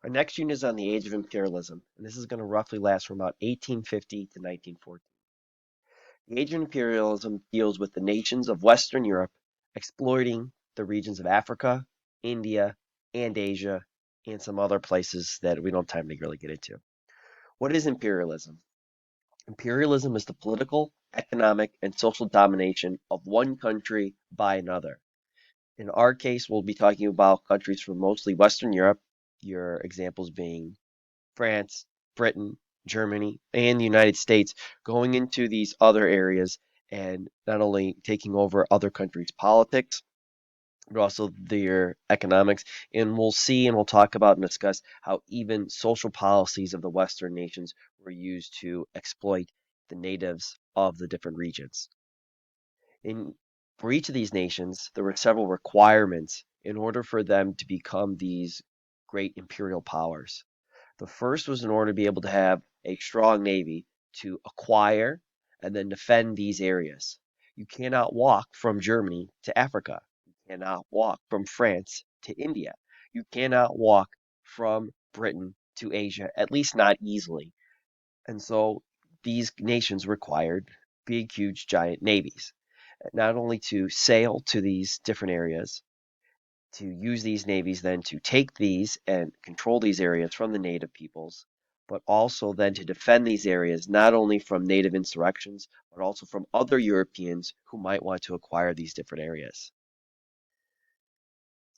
Our next unit is on the age of imperialism, and this is going to roughly last from about 1850 to 1914. The age of imperialism deals with the nations of Western Europe exploiting the regions of Africa, India, and Asia, and some other places that we don't have time to really get into. What is imperialism? Imperialism is the political, economic, and social domination of one country by another. In our case, we'll be talking about countries from mostly Western Europe, your examples being France, Britain, Germany, and the United States, going into these other areas and not only taking over other countries' politics, but also their economics. And we'll see and we'll talk about and discuss how even social policies of the Western nations were used to exploit the natives of the different regions. In For each of these nations, there were several requirements in order for them to become these great imperial powers. The first was in order to be able to have a strong navy to acquire and then defend these areas. You cannot walk from Germany to Africa. You cannot walk from France to India. You cannot walk from Britain to Asia, at least not easily. And so these nations required big, huge, giant navies, not only to sail to these different areas, to use these navies then to take these and control these areas from the native peoples, but also then to defend these areas not only from native insurrections, but also from other Europeans who might want to acquire these different areas.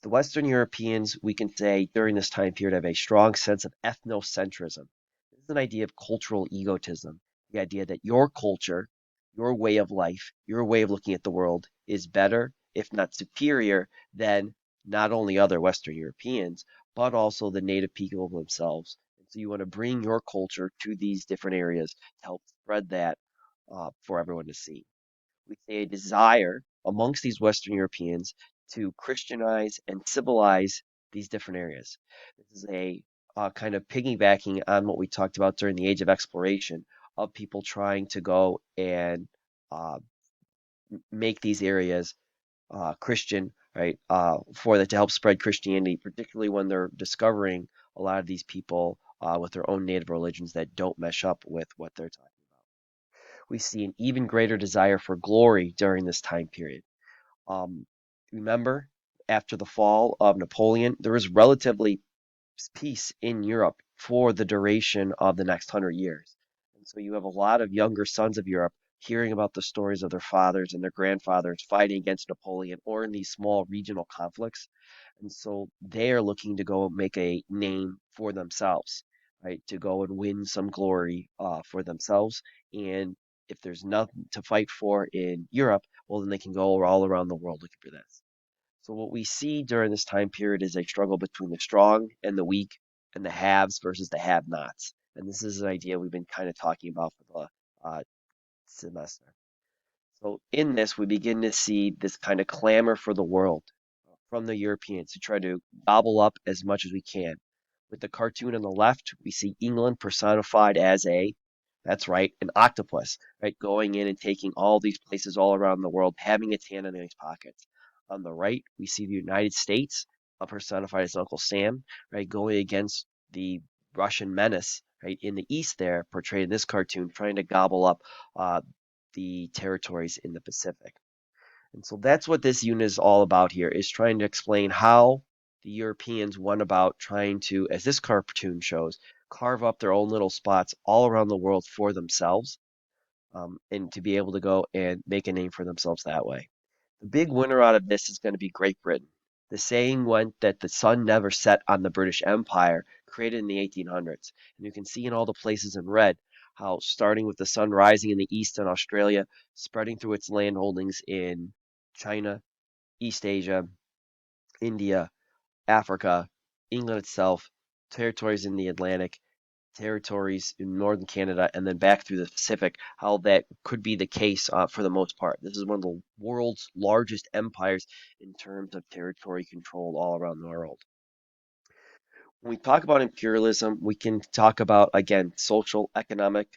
The Western Europeans, we can say, during this time period have a strong sense of ethnocentrism. This is an idea of cultural egotism, the idea that your culture, your way of life, your way of looking at the world is better, if not superior, than not only other Western Europeans, but also the native people themselves. And so you want to bring your culture to these different areas to help spread that for everyone to see. We see a desire amongst these Western Europeans to Christianize and civilize these different areas. This is a kind of piggybacking on what we talked about during the Age of Exploration of people trying to go and uh, make these areas Christian, right? For that to help spread Christianity, particularly when they're discovering a lot of these people with their own native religions that don't mesh up with what they're talking about. We see an even greater desire for glory during this time period. Um, Remember, after the fall of Napoleon, there was relatively peace in Europe for the duration of the next 100 years. And so you have a lot of younger sons of Europe hearing about the stories of their fathers and their grandfathers fighting against Napoleon or in these small regional conflicts. And so they are looking to go make a name for themselves, right? To go and win some glory for themselves. And if there's nothing to fight for in Europe, well, then they can go all around the world looking for this. So what we see during this time period is a struggle between the strong and the weak, and the haves versus the have-nots. And this is an idea we've been kind of talking about for the semester. So in this, we begin to see this kind of clamor for the world from the Europeans to try to gobble up as much as we can. With the cartoon on the left, we see England personified as that's right, an octopus, right, going in and taking all these places all around the world, having its hand in these pockets. On the right, we see the United States, personified as Uncle Sam, right, going against the Russian menace, right, in the east there, portrayed in this cartoon, trying to gobble up the territories in the Pacific. And so that's what this unit is all about here, is trying to explain how the Europeans went about trying to, as this cartoon shows, carve up their own little spots all around the world for themselves, and to be able to go and make a name for themselves that way. The big winner out of this is going to be Great Britain. The saying went that the sun never set on the British Empire, created in the 1800s. And you can see in all the places in red how, starting with the sun rising in the east in Australia, spreading through its land holdings in China, East Asia, India, Africa, England itself, territories in the Atlantic, territories in northern Canada, and then back through the Pacific, how that could be the case for the most part. This is one of the world's largest empires in terms of territory control all around the world. When we talk about imperialism, we can talk about, again, social, economic,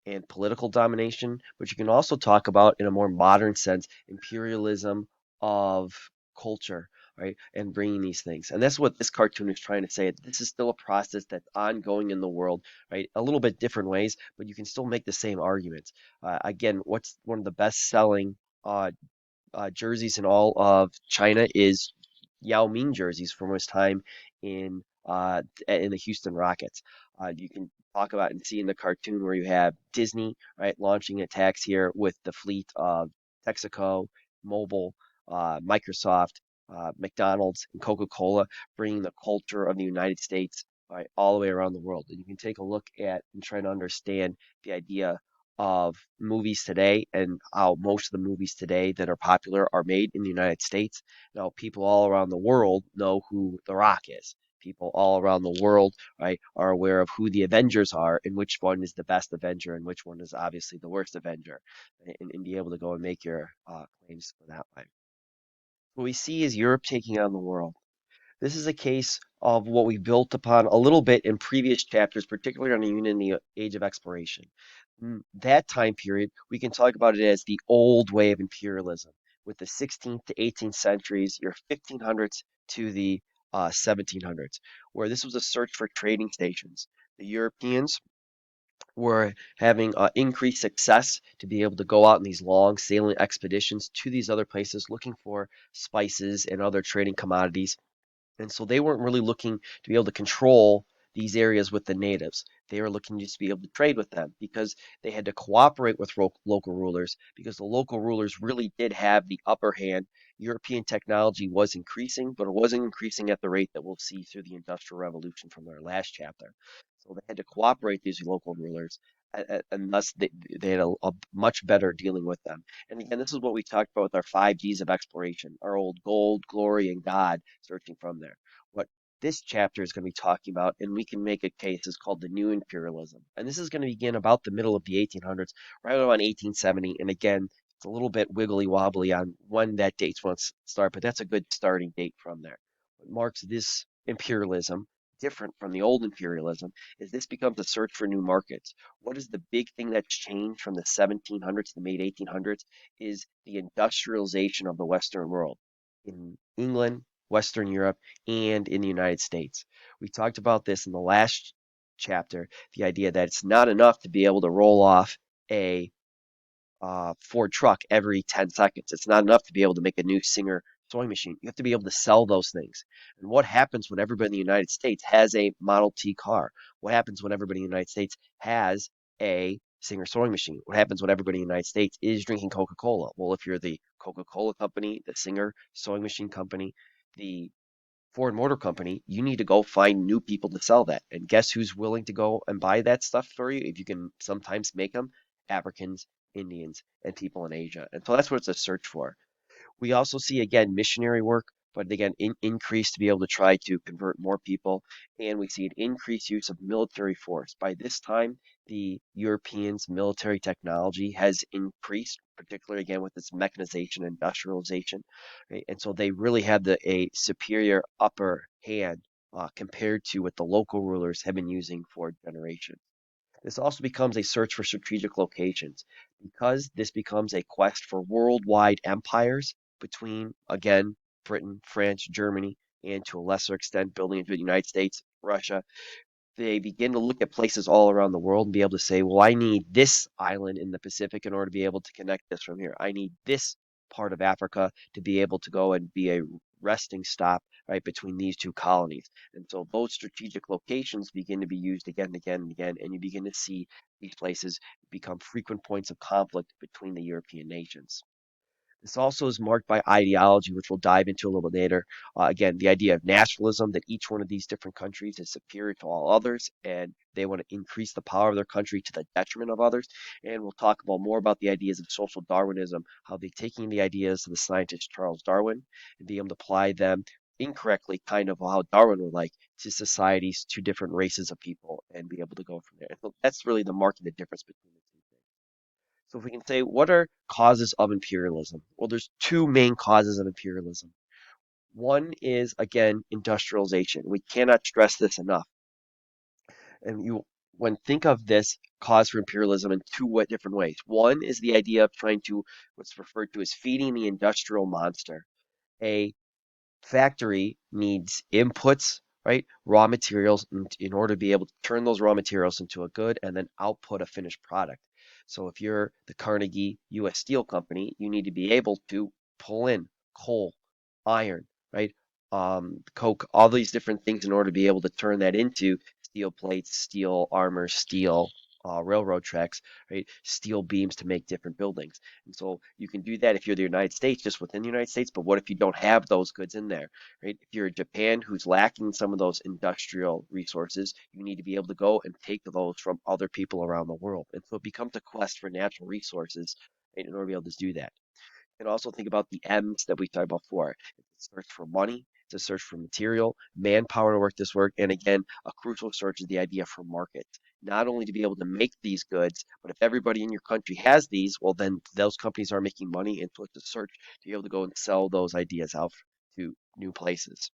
and political domination, but you can also talk about, in a more modern sense, imperialism of culture, right? And bringing these things. And that's what this cartoon is trying to say. This is still a process that's ongoing in the world, right? A little bit different ways, but you can still make the same arguments. Again, what's one of the best selling uh, jerseys in all of China is Yao Ming jerseys from his time in the Houston Rockets. You can talk about and see in the cartoon where you have Disney, right, launching attacks here with the fleet of Texaco, Mobile, Microsoft, McDonald's, and Coca-Cola, bringing the culture of the United States, right, all the way around the world. And you can take a look at and try to understand the idea of movies today and how most of the movies today that are popular are made in the United States. Now, people all around the world know who The Rock is. People all around the world, right, are aware of who the Avengers are and which one is the best Avenger and which one is obviously the worst Avenger, and be able to go and make your claims for that way. What we see is Europe taking on the world. This is a case of what we built upon a little bit in previous chapters, particularly on even in the Age of Exploration. That time period, we can talk about it as the old way of imperialism, with the 16th to 18th centuries, your 1500s to the 1700s, where this was a search for trading stations. The Europeans were having increased success to be able to go out in these long sailing expeditions to these other places looking for spices and other trading commodities, and so they weren't really looking to be able to control these areas with the natives. They were looking just to be able to trade with them because they had to cooperate with local rulers because the local rulers really did have the upper hand. European technology was increasing, but it wasn't increasing at the rate that we'll see through the Industrial Revolution from our last chapter. So they had to cooperate these local rulers, and thus they had a much better dealing with them. And again, this is what we talked about with our 5 Ds of exploration, our old gold, glory, and God searching from there. What this chapter is going to be talking about, and we can make a case, is called the new imperialism. And this is going to begin about the middle of the 1800s, right around 1870. And again, it's a little bit wiggly wobbly on when that date's going to start, but that's a good starting date from there. What marks this imperialism, different from the old imperialism, is this becomes a search for new markets. What is the big thing that's changed from the 1700s to the mid 1800s is the industrialization of the Western world in England, Western Europe, and in the United States. We talked about this in the last chapter, the idea that it's not enough to be able to roll off a Ford truck every 10 seconds. It's not enough to be able to make a new Singer sewing machine. You have to be able to sell those things. And what happens when everybody in the United States has a Model T car? What happens when everybody in the United States has a Singer sewing machine? What happens when everybody in the United States is drinking Coca-Cola? Well, if you're the Coca-Cola company, the Singer sewing machine company, the Ford Motor Company, you need to go find new people to sell that. And guess who's willing to go and buy that stuff for you if you can sometimes make them? Africans, Indians, and people in Asia. And so that's what it's a search for. We also see again missionary work, but again increase to be able to try to convert more people, and we see an increased use of military force. By this time, the Europeans' military technology has increased, particularly again with its mechanization, industrialization, right? And so they really have a superior upper hand compared to what the local rulers have been using for generations. This also becomes a search for strategic locations because this becomes a quest for worldwide empires between, again, Britain, France, Germany, and to a lesser extent, building into the United States, Russia. They begin to look at places all around the world and be able to say, well, I need this island in the Pacific in order to be able to connect this from here. I need this part of Africa to be able to go and be a resting stop right between these two colonies. And so those strategic locations begin to be used again and again and again, and you begin to see these places become frequent points of conflict between the European nations. This also is marked by ideology, which we'll dive into a little bit later. Again, the idea of nationalism, that each one of these different countries is superior to all others, and they want to increase the power of their country to the detriment of others. And we'll talk about more about the ideas of social Darwinism, how they're taking the ideas of the scientist Charles Darwin and being able to apply them incorrectly, kind of how Darwin would like, to societies, to different races of people, and be able to go from there. And so that's really the marking the difference between the two things. So if we can say, what are causes of imperialism? Well, there's two main causes of imperialism. One is, again, industrialization. We cannot stress this enough. And you, when think of this cause for imperialism in two different ways. One is the idea of trying to, what's referred to as feeding the industrial monster, a factory needs inputs, right? Raw materials in order to be able to turn those raw materials into a good and then output a finished product. So if you're the Carnegie U.S. Steel Company, you need to be able to pull in coal, iron, right? Coke, all these different things in order to be able to turn that into steel plates, steel armor, steel railroad tracks, right? Steel beams to make different buildings. And so you can do that if you're the United States, just within the United States. But what if you don't have those goods in there, right? If you're Japan, who's lacking some of those industrial resources, you need to be able to go and take those from other people around the world. And so it becomes a quest for natural resources, right, in order to be able to do that. And also think about the M's that we talked about before. It's a search for money, it's a search for material, manpower to work this work, and again, a crucial search is the idea for market. Not only to be able to make these goods, but if everybody in your country has these, well, then those companies are making money, and so it's a search to be able to go and sell those ideas out to new places.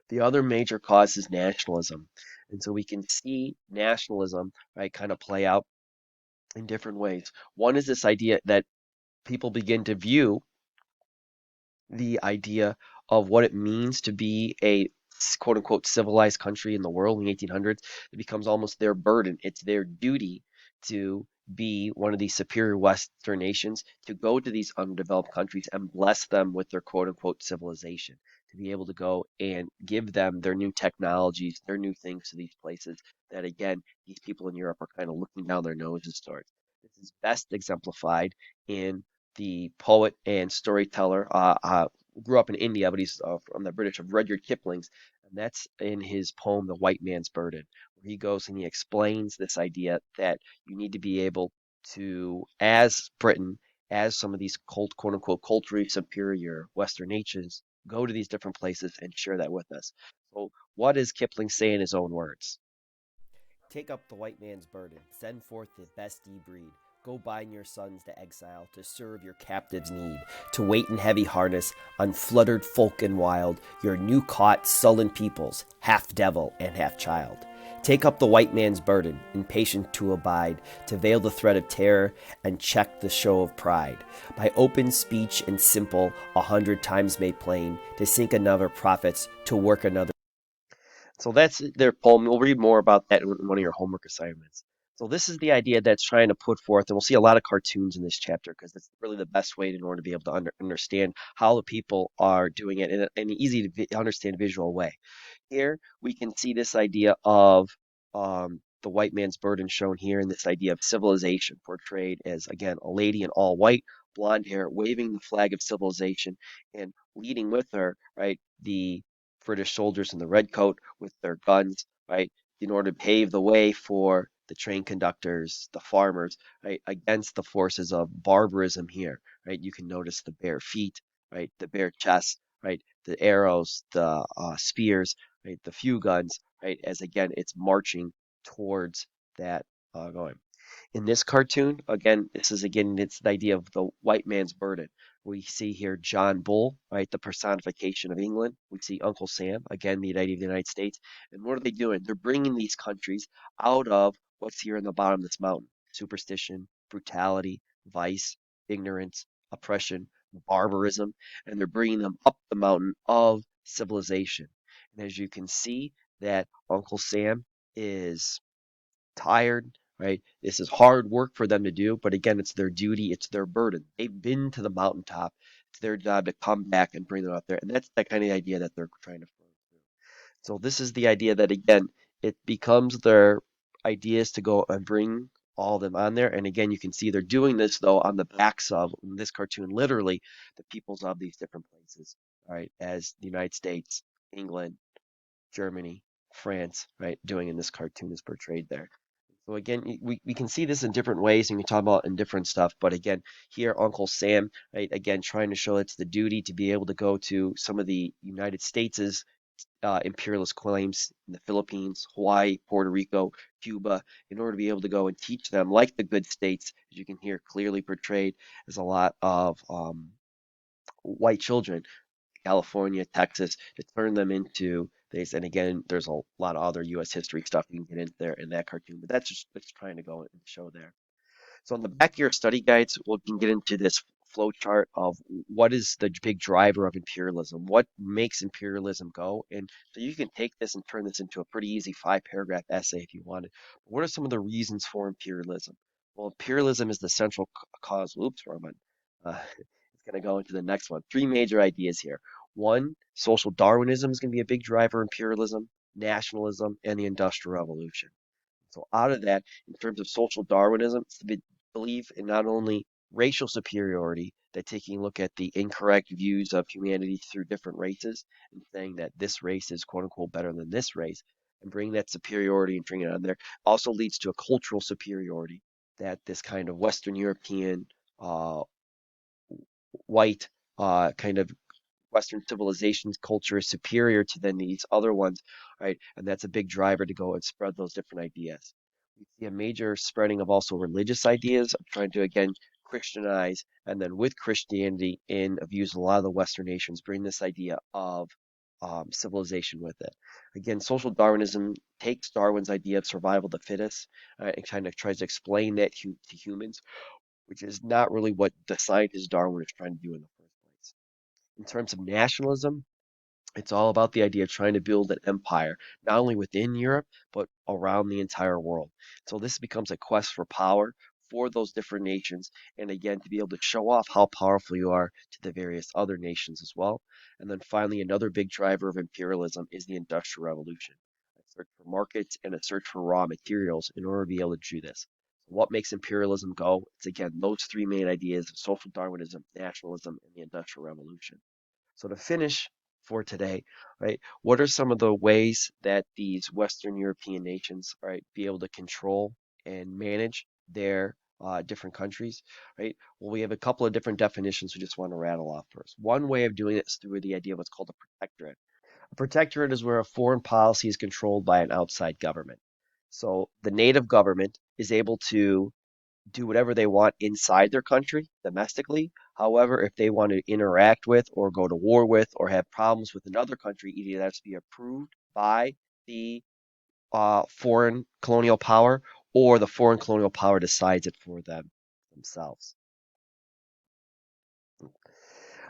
The other major cause is nationalism. And so we can see nationalism, right, kind of play out in different ways. One is this idea that people begin to view the idea of what it means to be a quote unquote civilized country in the world in the 1800s. It becomes almost their burden. It's their duty to be one of these superior Western nations, to go to these undeveloped countries and bless them with their quote unquote civilization, to be able to go and give them their new technologies, their new things to these places that, again, these people in Europe are kind of looking down their noses towards. This is best exemplified in the poet and storyteller. Grew up in India, but he's from the British of Rudyard Kipling's, and that's in his poem "The White Man's Burden," where he goes and he explains this idea that you need to be able to, as Britain, as some of these quote unquote culturally superior Western nations, go to these different places and share that with us. So, what does Kipling say in his own words? Take up the white man's burden, send forth the best ye breed. Go bind your sons to exile, to serve your captives' need, to wait in heavy harness, unfluttered folk and wild, your new caught sullen peoples, half devil and half child. Take up the white man's burden, impatient to abide, to veil the threat of terror and check the show of pride. By open speech and simple, 100 times made plain, to sink another prophets, to work another. So that's their poem. We'll read more about that in one of your homework assignments. So this is the idea that's trying to put forth, and we'll see a lot of cartoons in this chapter because it's really the best way in order to be able to understand how the people are doing it in an easy to understand visual way. Here we can see this idea of the white man's burden shown here, and this idea of civilization portrayed as, again, a lady in all white, blonde hair, waving the flag of civilization, and leading with her, right, the British soldiers in the red coat with their guns, right, in order to pave the way for the train conductors, the farmers, right, against the forces of barbarism here, right? You can notice the bare feet, right, the bare chest, right, the arrows, the spears, right, the few guns, right, as again it's marching towards that going. In this cartoon, again, this is again, it's the idea of the white man's burden. We see here John Bull, right, the personification of England. We see Uncle Sam, again, the idea of the United States. And what are they doing? They're bringing these countries out of what's here in the bottom of this mountain: superstition, brutality, vice, ignorance, oppression, barbarism, and they're bringing them up the mountain of civilization. And as you can see, that Uncle Sam is tired, right? This is hard work for them to do, but again, it's their duty, it's their burden. They've been to the mountaintop. It's their job to come back and bring them up there. And that's the kind of idea that they're trying to flow through. So this is the idea that again, it becomes their ideas to go and bring all of them on there. And again, you can see they're doing this though on the backs of, in this cartoon, literally the peoples of these different places, all right, as the United States, England, Germany, France, right, doing in this cartoon is portrayed there. So again, we can see this in different ways and we talk about in different stuff. But again, here Uncle Sam, right, again, trying to show it's the duty to be able to go to some of the United States' imperialist claims in the Philippines, Hawaii, Puerto Rico, Cuba, in order to be able to go and teach them, like the good states, as you can hear clearly portrayed as a lot of white children, California, Texas, to turn them into this. And again, there's a lot of other U.S. history stuff you can get into there in that cartoon, but that's just trying to go and show there. So on the back of your study guides, we can get into this flow chart of what is the big driver of imperialism, what makes imperialism go, and so you can take this and turn this into a pretty easy 5 paragraph essay if you wanted. What are some of the reasons for imperialism? Well, imperialism is the central cause. Oops, wrong one. It's going to go into the next one. Three major ideas here. One, social Darwinism is going to be a big driver of imperialism, nationalism, and the Industrial Revolution. So out of that, in terms of social Darwinism, it's the belief in not only racial superiority, that taking a look at the incorrect views of humanity through different races and saying that this race is quote unquote better than this race, and bringing that superiority and bringing it on there, also leads to a cultural superiority that this kind of Western European, uh, white, kind of Western civilization's culture is superior to then these other ones, right? And that's a big driver to go and spread those different ideas. We see a major spreading of also religious ideas, of trying to again Christianize, and then with Christianity in views of a lot of the Western nations, bring this idea of civilization with it. Again, social Darwinism takes Darwin's idea of survival of the fittest, and kind of tries to explain that to humans, which is not really what the scientist Darwin is trying to do in the first place. In terms of nationalism, it's all about the idea of trying to build an empire, not only within Europe, but around the entire world. So this becomes a quest for power for those different nations, and again, to be able to show off how powerful you are to the various other nations as well. And then finally, another big driver of imperialism is the Industrial Revolution, a search for markets and a search for raw materials in order to be able to do this. What makes imperialism go? It's again those three main ideas of social Darwinism, nationalism, and the Industrial Revolution. So to finish for today, right, what are some of the ways that these Western European nations, right, be able to control and manage their different countries, right? Well, we have a couple of different definitions we just want to rattle off first. One way of doing it is through the idea of what's called a protectorate. A protectorate is where a foreign policy is controlled by an outside government. So the native government is able to do whatever they want inside their country domestically. However, if they want to interact with or go to war with or have problems with another country, either that has to be approved by the foreign colonial power or the foreign colonial power decides it for them themselves.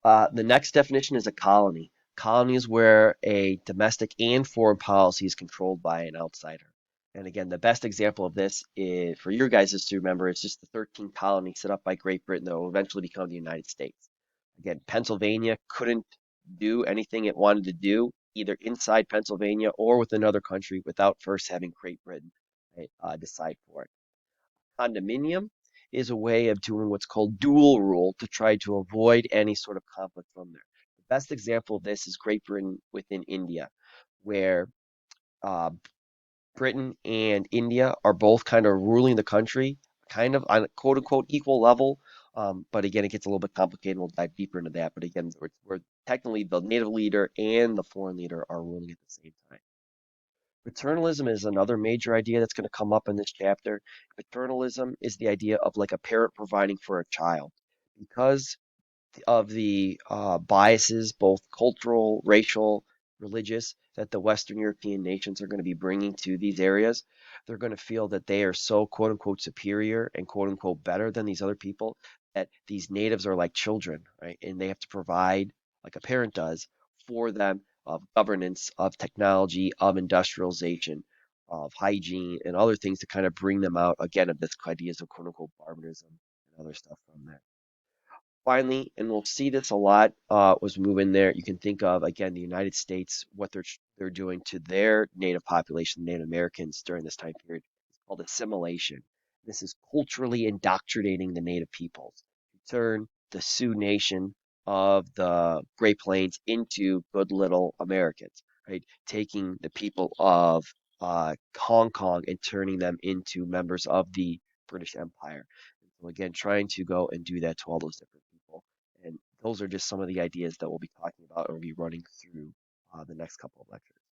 The next definition is a colony. Colony is where a domestic and foreign policy is controlled by an outsider. And again, the best example of this is for your guys is to remember it's just the 13 colonies set up by Great Britain that will eventually become the United States. Again, Pennsylvania couldn't do anything it wanted to do either inside Pennsylvania or with another country without first having Great Britain, right, decide for it. Condominium is a way of doing what's called dual rule to try to avoid any sort of conflict from there. The best example of this is Great Britain within India, where uh, Britain and India are both kind of ruling the country, kind of on a quote unquote equal level. But again, it gets a little bit complicated. We'll dive deeper into that. But again, we're technically the native leader and the foreign leader are ruling at the same time. Paternalism is another major idea that's going to come up in this chapter. Paternalism is the idea of like a parent providing for a child. Because of the biases, both cultural, racial, religious, that the Western European nations are going to be bringing to these areas. They're going to feel that they are so quote unquote superior and quote unquote better than these other people that these natives are like children, right? And they have to provide, like a parent does, for them of governance, of technology, of industrialization, of hygiene, and other things to kind of bring them out again of this ideas of quote unquote barbarism and other stuff from there. Finally, and we'll see this a lot as we move in there, you can think of, again, the United States, what they're doing to their native population, Native Americans during this time period. It's called assimilation. This is culturally indoctrinating the native peoples to turn the Sioux Nation of the Great Plains into good little Americans, right? Taking the people of Hong Kong and turning them into members of the British Empire. So again, trying to go and do that to all those different people. And those are just some of the ideas that we'll be talking about and we'll be running through the next couple of lectures.